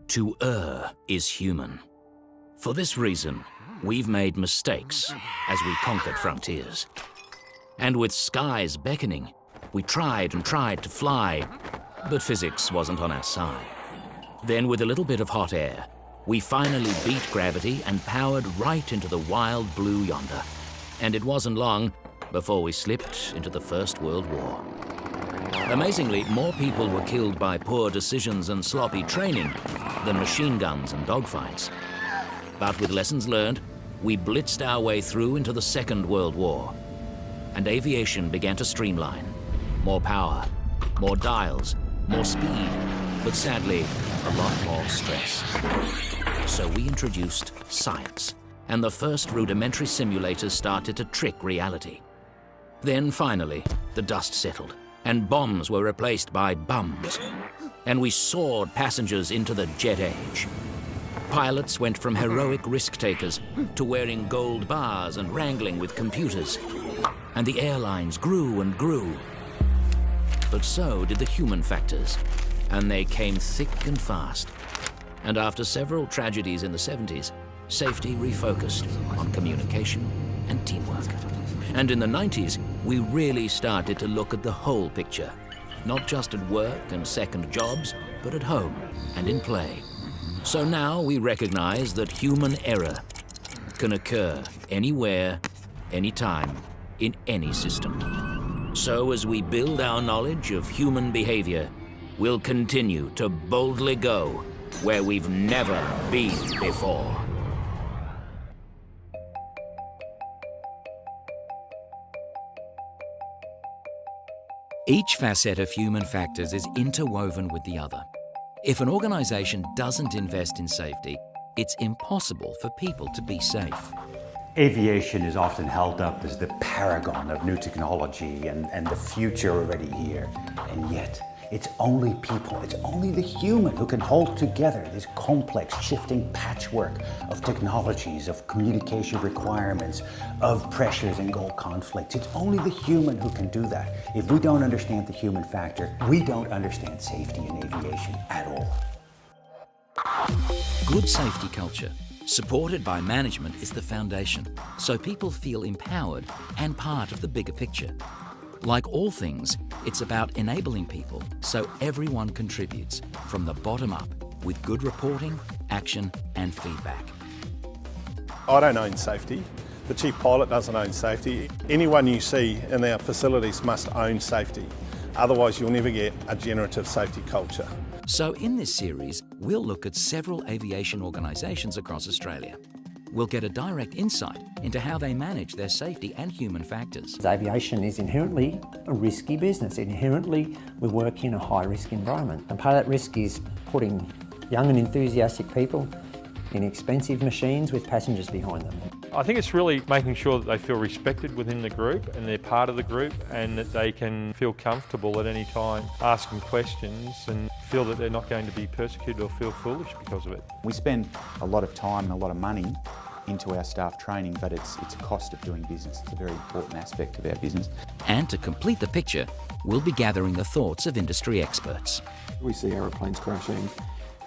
To err is human. For this reason, we've made mistakes as we conquered frontiers. And with skies beckoning, we tried and tried to fly, but physics wasn't on our side. Then with a little bit of hot air, we finally beat gravity and powered right into the wild blue yonder. And it wasn't long before we slipped into the First World War. Amazingly, more people were killed by poor decisions and sloppy training than machine guns and dogfights. But with lessons learned, we blitzed our way through into the Second World War. And aviation began to streamline. More power, more dials, more speed, but sadly, a lot more stress. So we introduced science, and the first rudimentary simulators started to trick reality. Then finally, the dust settled, and bombs were replaced by bums. And we soared passengers into the jet age. Pilots went from heroic risk-takers to wearing gold bars and wrangling with computers. And the airlines grew and grew. But so did the human factors, and they came thick and fast. And after several tragedies in the 70s, safety refocused on communication and teamwork. And in the 90s, we really started to look at the whole picture, not just at work and second jobs, but at home and in play. So now we recognize that human error can occur anywhere, anytime, in any system. So as we build our knowledge of human behavior, we'll continue to boldly go where we've never been before. Each facet of human factors is interwoven with the other. If an organization doesn't invest in safety, it's impossible for people to be safe. Aviation is often held up as the paragon of new technology and the future already here. And yet, it's only people, it's only the human who can hold together this complex, shifting patchwork of technologies, of communication requirements, of pressures and goal conflicts. It's only the human who can do that. If we don't understand the human factor, we don't understand safety in aviation at all. Good safety culture, supported by management, is the foundation, so people feel empowered and part of the bigger picture. Like all things, it's about enabling people so everyone contributes from the bottom up with good reporting, action and feedback. I don't own safety. The chief pilot doesn't own safety. Anyone you see in our facilities must own safety. Otherwise, you'll never get a generative safety culture. So in this series, we'll look at several aviation organisations across Australia. We'll get a direct insight into how they manage their safety and human factors. Aviation is inherently a risky business. Inherently, we work in a high-risk environment. And part of that risk is putting young and enthusiastic people in expensive machines with passengers behind them. I think it's really making sure that they feel respected within the group and they're part of the group, and that they can feel comfortable at any time asking questions and feel that they're not going to be persecuted or feel foolish because of it. We spend a lot of time and a lot of money into our staff training, but it's a cost of doing business. It's a very important aspect of our business. And to complete the picture, we'll be gathering the thoughts of industry experts. We see aeroplanes crashing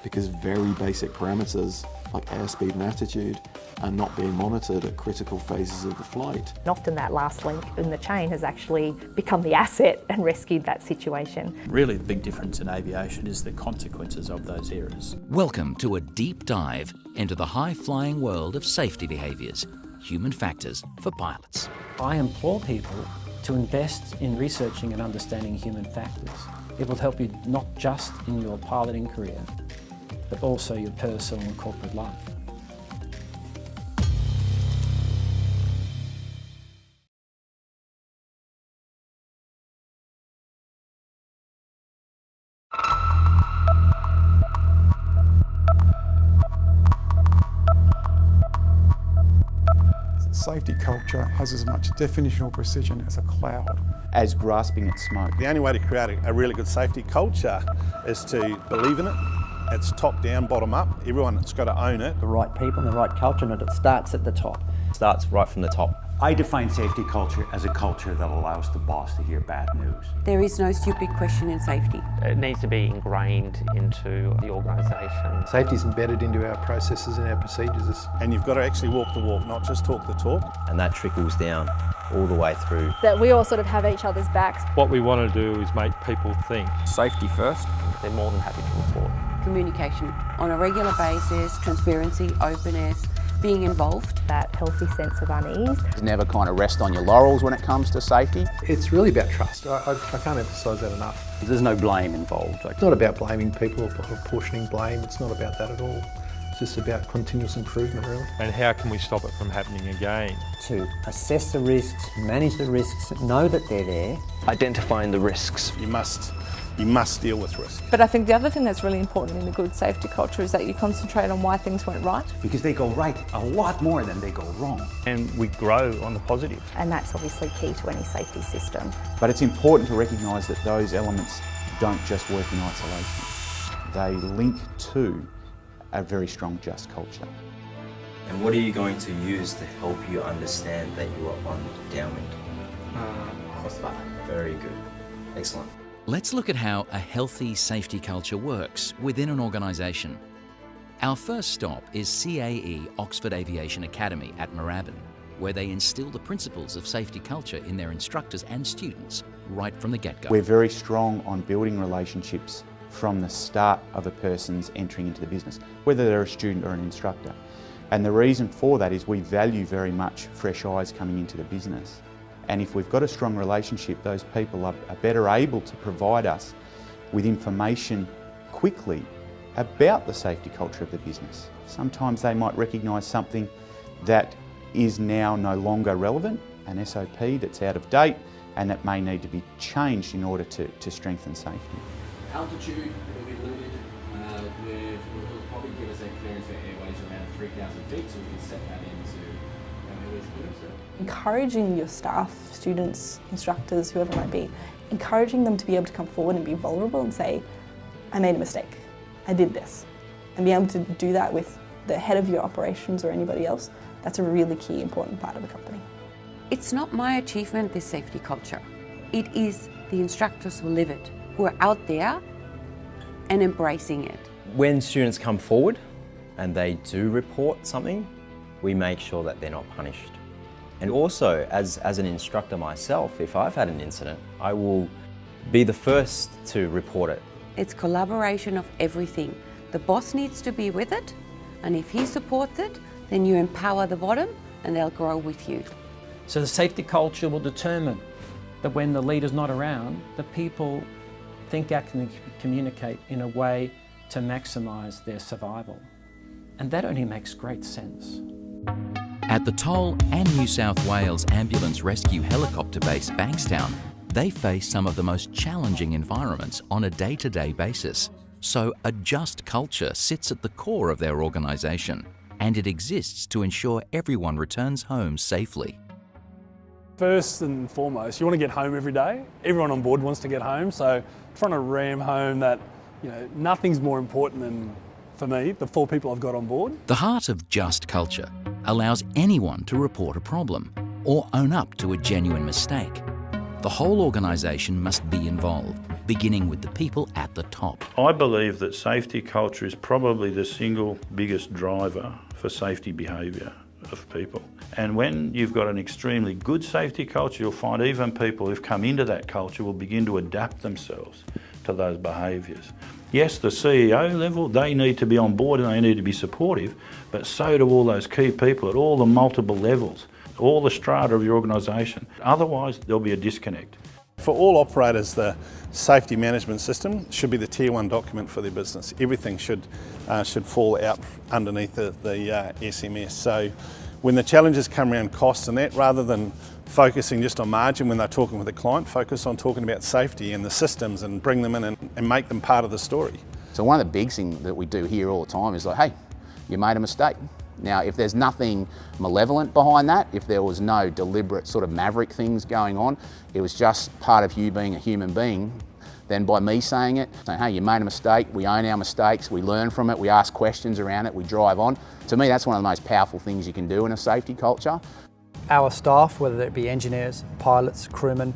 because very basic parameters like airspeed and attitude are not being monitored at critical phases of the flight. And often that last link in the chain has actually become the asset and rescued that situation. Really the big difference in aviation is the consequences of those errors. Welcome to a deep dive into the high-flying world of safety behaviours, human factors for pilots. I implore people to invest in researching and understanding human factors. It will help you not just in your piloting career, but also your personal and corporate life. Safety culture has as much definitional precision as a cloud. As grasping at smoke. The only way to create a really good safety culture is to believe in it. It's top down, bottom up. Everyone's got to own it. The right people and the right culture, and it starts at the top. It starts right from the top. I define safety culture as a culture that allows the boss to hear bad news. There is no stupid question in safety. It needs to be ingrained into the organisation. Safety is embedded into our processes and our procedures. And you've got to actually walk the walk, not just talk the talk. And that trickles down all the way through. That we all sort of have each other's backs. What we want to do is make people think. Safety first. They're more than happy to report. Communication on a regular basis, transparency, openness, being involved. That healthy sense of unease. Never kind of rest on your laurels when it comes to safety. It's really about trust. I can't emphasise that enough. There's no blame involved. It's not about blaming people or apportioning blame. It's not about that at all. It's just about continuous improvement, really. And how can we stop it from happening again? To assess the risks, manage the risks, know that they're there. Identifying the risks. You must deal with risk. But I think the other thing that's really important in a good safety culture is that you concentrate on why things went right. Because they go right a lot more than they go wrong. And we grow on the positive. And that's obviously key to any safety system. But it's important to recognise that those elements don't just work in isolation. They link to a very strong just culture. And what are you going to use to help you understand that you are on downwind? Very good. Excellent. Let's look at how a healthy safety culture works within an organisation. Our first stop is CAE Oxford Aviation Academy at Moorabbin, where they instill the principles of safety culture in their instructors and students right from the get-go. We're very strong on building relationships from the start of a person's entering into the business, whether they're a student or an instructor. And the reason for that is we value very much fresh eyes coming into the business. And if we've got a strong relationship, those people are better able to provide us with information quickly about the safety culture of the business. Sometimes they might recognise something that is now no longer relevant, an SOP that's out of date, and that may need to be changed in order to strengthen safety. Altitude will be limited. We'll probably give us a clearance for airways around 3,000 feet, so we can set that into airways clearance. Encouraging your staff, students, instructors, whoever it might be, encouraging them to be able to come forward and be vulnerable and say, I made a mistake, I did this. And be able to do that with the head of your operations or anybody else, that's a really key, important part of a company. It's not my achievement, this safety culture. It is the instructors who live it, who are out there and embracing it. When students come forward and they do report something, we make sure that they're not punished. And also, as an instructor myself, if I've had an incident, I will be the first to report it. It's collaboration of everything. The boss needs to be with it, and if he supports it, then you empower the bottom and they'll grow with you. So the safety culture will determine that when the leader's not around, the people think, act and communicate in a way to maximise their survival. And that only makes great sense. At the Toll and New South Wales Ambulance Rescue Helicopter Base Bankstown, they face some of the most challenging environments on a day-to-day basis. So a just culture sits at the core of their organisation, and it exists to ensure everyone returns home safely. First and foremost, you want to get home every day. Everyone on board wants to get home, so trying to ram home that, nothing's more important than, for me, the 4 people I've got on board. The heart of just culture allows anyone to report a problem or own up to a genuine mistake. The whole organisation must be involved, beginning with the people at the top. I believe that safety culture is probably the single biggest driver for safety behaviour of people. And when you've got an extremely good safety culture, you'll find even people who've come into that culture will begin to adapt themselves to those behaviours. Yes, the CEO level, they need to be on board and they need to be supportive, but so do all those key people at all the multiple levels, all the strata of your organisation. Otherwise, there'll be a disconnect. For all operators, the safety management system should be the Tier 1 document for their business. Everything should fall out underneath the SMS. So when the challenges come around costs and that, rather than focusing just on margin when they're talking with a client, focus on talking about safety and the systems and bring them in and make them part of the story. So one of the big things that we do here all the time is like, hey, you made a mistake. Now, if there's nothing malevolent behind that, if there was no deliberate sort of maverick things going on, it was just part of you being a human being, then by me saying it, saying, hey, you made a mistake, we own our mistakes, we learn from it, we ask questions around it, we drive on. To me, that's one of the most powerful things you can do in a safety culture. our staff, whether it be engineers, pilots, crewmen,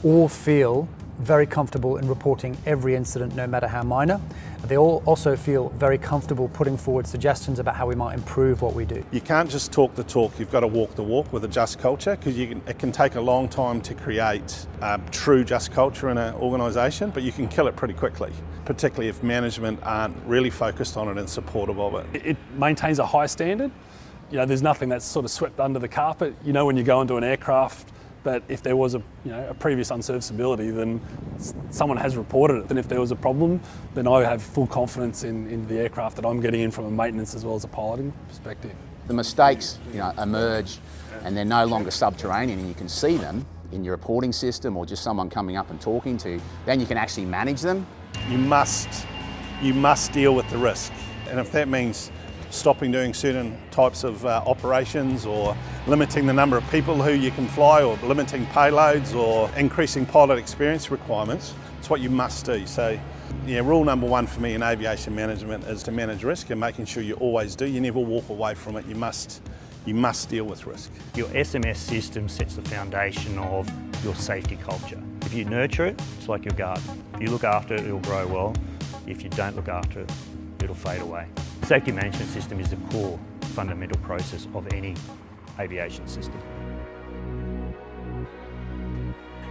all feel very comfortable in reporting every incident, no matter how minor. They all also feel very comfortable putting forward suggestions about how we might improve what we do. You can't just talk the talk, you've got to walk the walk with a just culture, because it can take a long time to create a true just culture in an organisation, but you can kill it pretty quickly, particularly if management aren't really focused on it and supportive of it. It maintains a high standard. You know, there's nothing that's sort of swept under the carpet. You know, when you go into an aircraft, that if there was a previous unserviceability, then someone has reported it. And if there was a problem, then I have full confidence in the aircraft that I'm getting in from a maintenance as well as a piloting perspective. The mistakes, emerge and they're no longer subterranean, and you can see them in your reporting system or just someone coming up and talking to you. Then you can actually manage them. You must deal with the risk, and if that means stopping doing certain types of operations, or limiting the number of people who you can fly, or limiting payloads, or increasing pilot experience requirements, it's what you must do. So yeah, rule number one for me in aviation management is to manage risk, and making sure you always do. You never walk away from it. You must deal with risk. Your SMS system sets the foundation of your safety culture. If you nurture it, it's like your garden. If you look after it, it'll grow well. If you don't look after it, it'll fade away. The safety management system is the core fundamental process of any aviation system.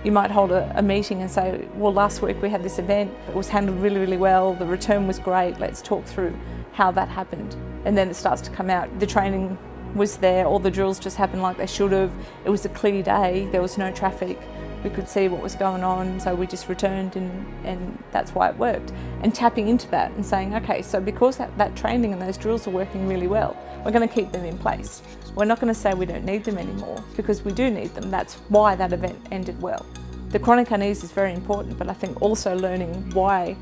You might hold a meeting and say, well, last week we had this event, it was handled really, really well, the return was great, let's talk through how that happened. And then it starts to come out, the training was there, all the drills just happened like they should have, it was a clear day, there was no traffic, we could see what was going on, so we just returned and that's why it worked. And tapping into that and saying, okay, so because that training and those drills are working really well, we're going to keep them in place. We're not going to say we don't need them anymore, because we do need them. That's why that event ended well. The chronic unease is very important, but I think also learning why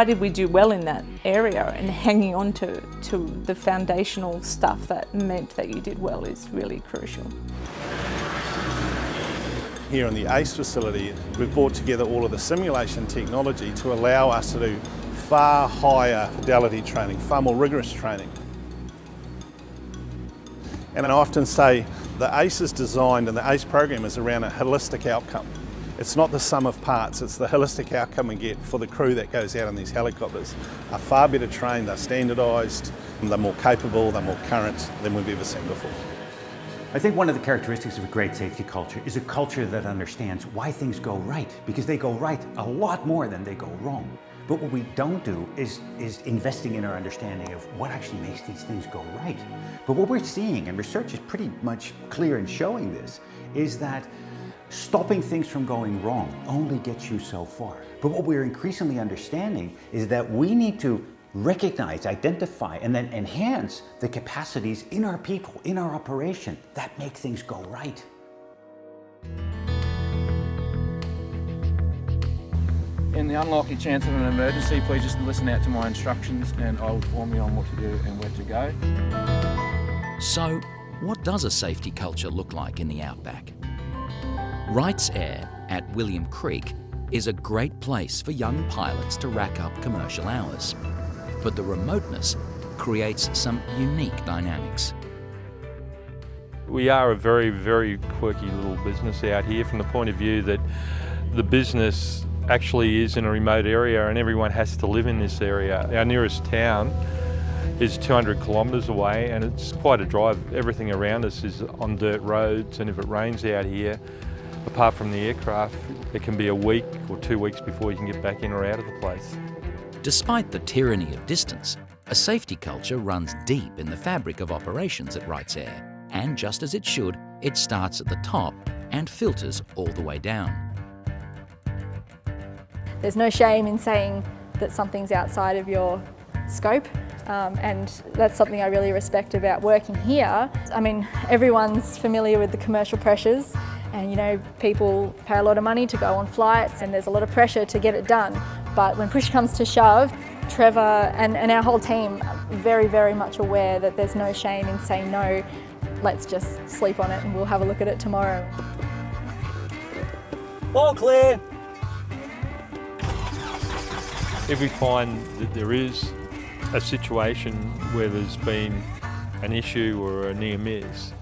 did we do well in that area, and hanging on to the foundational stuff that meant that you did well is really crucial. Here in the ACE facility, we've brought together all of the simulation technology to allow us to do far higher fidelity training, far more rigorous training. And I often say the ACE is designed, and the ACE program is around a holistic outcome. It's not the sum of parts, it's the holistic outcome we get for the crew that goes out on these helicopters. Are far better trained, they're standardised, they're more capable, they're more current than we've ever seen before. I think one of the characteristics of a great safety culture is a culture that understands why things go right, because they go right a lot more than they go wrong. But what we don't do is investing in our understanding of what actually makes these things go right. But what we're seeing, and research is pretty much clear in showing this, is that stopping things from going wrong only gets you so far. But what we're increasingly understanding is that we need to recognize, identify, and then enhance the capacities in our people, in our operation, that make things go right. In the unlikely chance of an emergency, please just listen out to my instructions and I will inform you on what to do and where to go. So, what does a safety culture look like in the outback? Wright's Air at William Creek is a great place for young pilots to rack up commercial hours. But the remoteness creates some unique dynamics. We are a very, very quirky little business out here, from the point of view that the business actually is in a remote area and everyone has to live in this area. Our nearest town is 200 kilometres away, and it's quite a drive. Everything around us is on dirt roads, and if it rains out here, apart from the aircraft, it can be a week or 2 weeks before you can get back in or out of the place. Despite the tyranny of distance, a safety culture runs deep in the fabric of operations at Wright's Air, and just as it should, it starts at the top and filters all the way down. There's no shame in saying that something's outside of your scope, and that's something I really respect about working here. I mean, everyone's familiar with the commercial pressures, and people pay a lot of money to go on flights, and there's a lot of pressure to get it done. But when push comes to shove, Trevor and our whole team are very, very much aware that there's no shame in saying no, let's just sleep on it and we'll have a look at it tomorrow. All clear! If we find that there is a situation where there's been an issue or a near miss,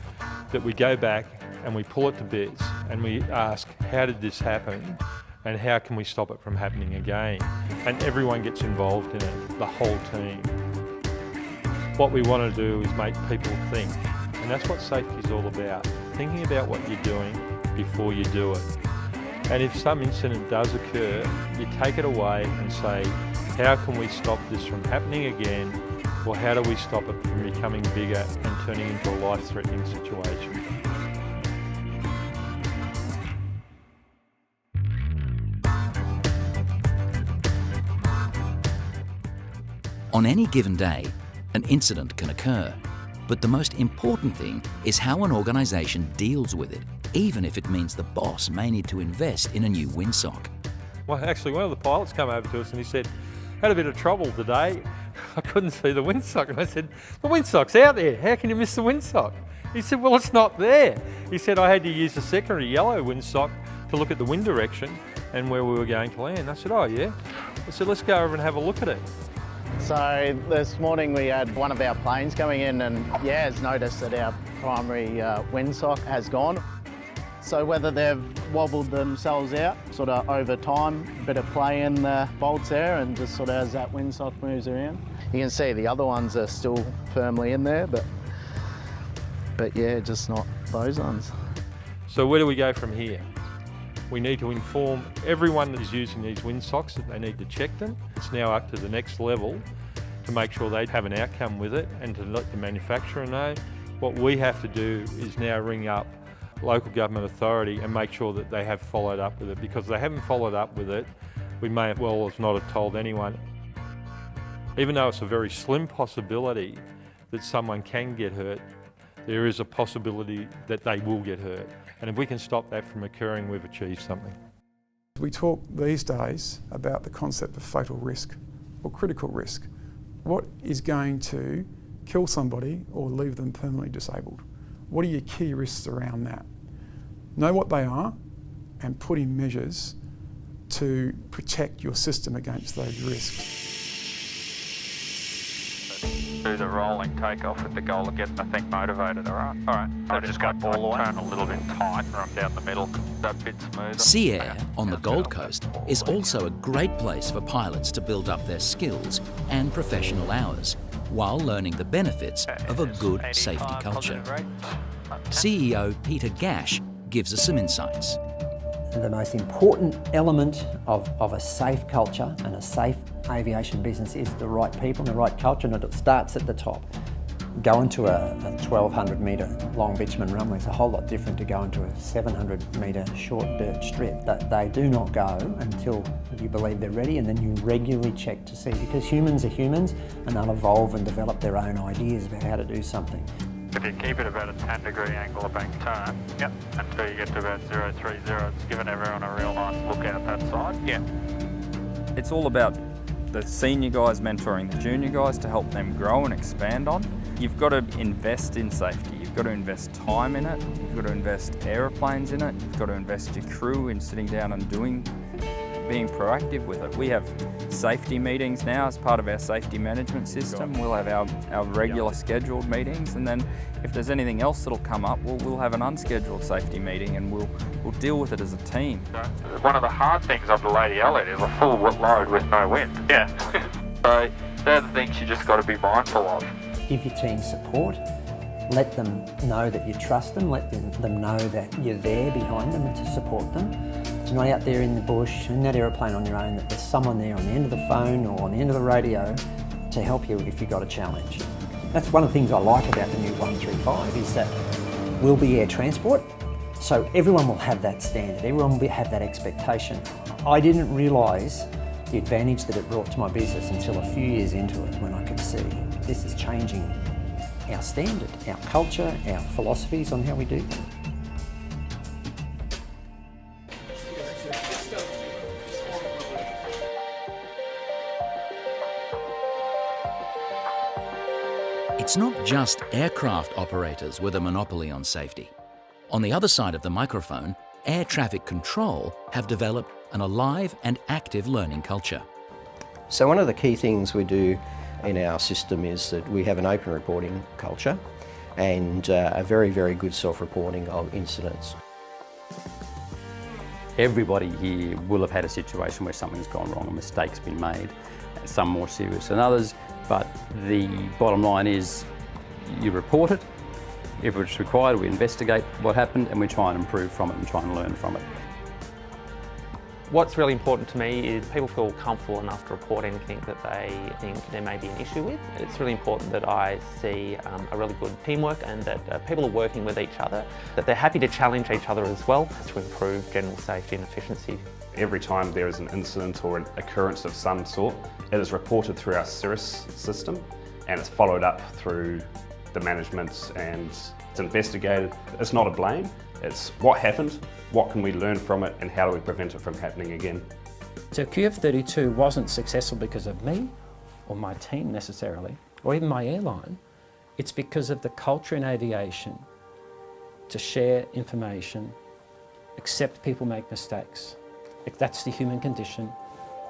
that we go back and we pull it to bits and we ask, how did this happen and how can we stop it from happening again? And everyone gets involved in it, the whole team. What we want to do is make people think, and that's what safety is all about, thinking about what you're doing before you do it. And if some incident does occur, you take it away and say, how can we stop this from happening again, or how do we stop it from becoming bigger and turning into a life-threatening situation? On any given day, an incident can occur, but the most important thing is how an organisation deals with it, even if it means the boss may need to invest in a new windsock. Well, actually, one of the pilots came over to us and he said, had a bit of trouble today. I couldn't see the windsock. And I said, the windsock's out there. How can you miss the windsock? He said, well, it's not there. He said, I had to use the secondary yellow windsock to look at the wind direction and where we were going to land. I said, oh, yeah. I said, let's go over and have a look at it. So this morning we had one of our planes coming in and has noticed that our primary windsock has gone. So whether they've wobbled themselves out sort of over time, a bit of play in the bolts there and just sort of as that windsock moves around. You can see the other ones are still firmly in there, but yeah, just not those ones. So where do we go from here? We need to inform everyone that is using these windsocks that they need to check them. It's now up to the next level to make sure they have an outcome with it and to let the manufacturer know. What we have to do is now ring up local government authority and make sure that they have followed up with it, because if they haven't followed up with it, we may as well as not have told anyone. Even though it's a very slim possibility that someone can get hurt, there is a possibility that they will get hurt. And if we can stop that from occurring, we've achieved something. We talk these days about the concept of fatal risk or critical risk. What is going to kill somebody or leave them permanently disabled? What are your key risks around that? Know what they are and put in measures to protect your system against those risks. Do the rolling takeoff with the goal of getting the thing motivated, all right? All right, so just got to turn a little bit tight, run down the middle, that bit smoother. Sea Air on the Gold Coast is also a great place for pilots to build up their skills and professional hours while learning the benefits of a good safety culture. CEO Peter Gash gives us some insights. The most important element of a safe culture and a safe aviation business is the right people and the right culture, and it starts at the top. Going to a 1,200 metre long bitumen runway is a whole lot different to going to a 700 metre short dirt strip. That they do not go until you believe they're ready, and then you regularly check to see, because humans are humans and they'll evolve and develop their own ideas about how to do something. If you keep it about a 10-degree angle of bank turn, until you get to about 030, it's given everyone a real nice look out that side. It's all about the senior guys mentoring the junior guys to help them grow and expand on. You've got to invest in safety. You've got to invest time in it. You've got to invest aeroplanes in it. You've got to invest your crew in sitting down and being proactive with it. We have safety meetings now as part of our safety management system. We'll have our regular scheduled meetings, and then if there's anything else that'll come up, we'll have an unscheduled safety meeting and we'll deal with it as a team. One of the hard things of the Lady Elliot is a full load with no wind. So they're the things you just got to be mindful of. Give your team support. Let them know that you trust them. Let them know that you're there behind them to support them. You're not out there in the bush, in that aeroplane on your own, that there's someone there on the end of the phone or on the end of the radio to help you if you've got a challenge. That's one of the things I like about the new 135, is that we'll be air transport, so everyone will have that standard, everyone will have that expectation. I didn't realise the advantage that it brought to my business until a few years into it, when I could see this is changing our standard, our culture, our philosophies on how we do things. It's not just aircraft operators with a monopoly on safety. On the other side of the microphone, air traffic control have developed an alive and active learning culture. So one of the key things we do in our system is that we have an open reporting culture. and a very, very good self-reporting of incidents. Everybody here will have had a situation where something's gone wrong, a mistake's been made, some more serious than others, but the bottom line is you report it. If it's required, we investigate what happened and we try and improve from it and try and learn from it. What's really important to me is people feel comfortable enough to report anything that they think there may be an issue with. It's really important that I see a really good teamwork and that people are working with each other, that they're happy to challenge each other as well to improve general safety and efficiency. Every time there is an incident or an occurrence of some sort, it is reported through our CIRIS system and it's followed up through the management and it's investigated. It's not a blame, it's what happened, what can we learn from it and how do we prevent it from happening again. So QF32 wasn't successful because of me or my team necessarily, or even my airline. It's because of the culture in aviation to share information, accept people make mistakes. That's the human condition,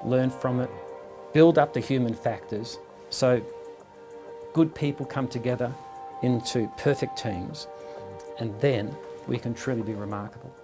learn from it, build up the human factors so good people come together into perfect teams, and then we can truly be remarkable.